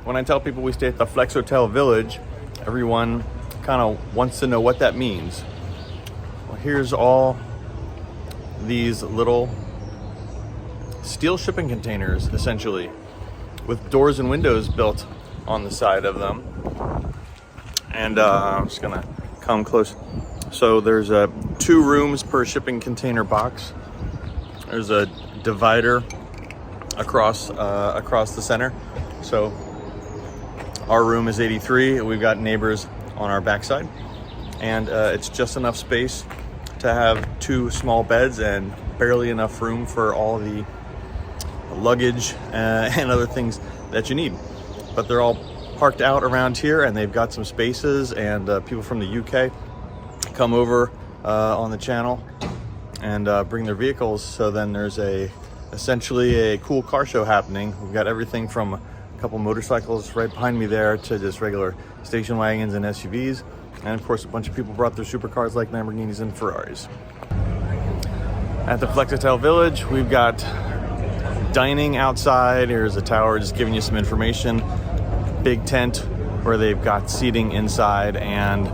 When I tell people we stay at the Flexotel Village, everyone kind of wants to know what that means. Well, here's all these little steel shipping containers, essentially, with doors and windows built on the side of them. And I'm just gonna come close. So there's 2 rooms per shipping container box. There's a divider across the center. So our room is 83. We've got neighbors on our backside, and it's just enough space to have 2 small beds and barely enough room for all the luggage and other things that you need. But they're all parked out around here, and they've got some spaces, and people from the UK come over on the channel and bring their vehicles. So then there's essentially a cool car show happening. We've got everything from a couple motorcycles right behind me there to just regular station wagons and SUVs. And of course, a bunch of people brought their supercars like Lamborghinis and Ferraris. At the Flexotel Village, we've got dining outside. Here's a tower just giving you some information. Big tent where they've got seating inside, and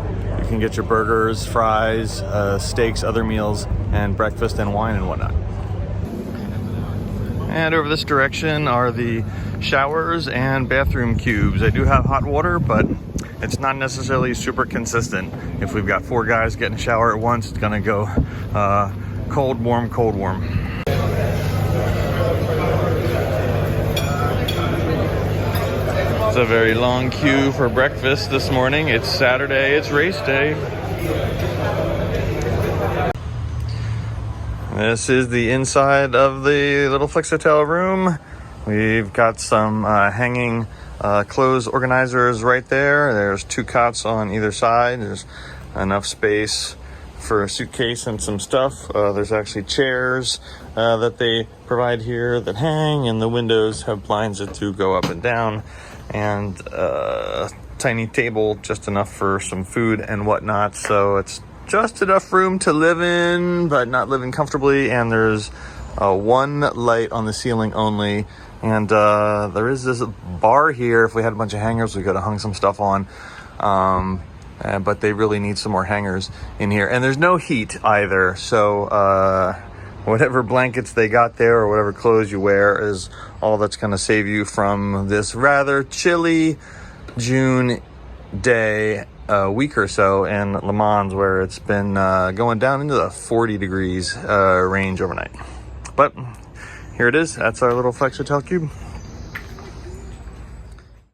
you can get your burgers, fries, steaks, other meals, and breakfast and wine and whatnot. And over this direction are the showers and bathroom cubes. They do have hot water, but it's not necessarily super consistent. If we've got 4 guys getting a shower at once, it's gonna go cold, warm, cold, warm. It's a very long queue for breakfast this morning. It's Saturday, it's race day. This is the inside of the little Flexotel room. We've got some hanging clothes organizers right there. There's 2 cots on either side. There's enough space for a suitcase and some stuff. There's actually chairs that they provide here that hang, and the windows have blinds that do go up and down, and a tiny table, just enough for some food and whatnot. So it's just enough room to live in, but not living comfortably. And there's 1 light on the ceiling only. And there is this bar here. If we had a bunch of hangers, we could have hung some stuff on. But they really need some more hangers in here. And there's no heat either. So whatever blankets they got there or whatever clothes you wear is all that's going to save you from this rather chilly June day, a week or so in Le Mans, where it's been going down into the 40 degrees range overnight. But here it is. That's our little Flexotel cube.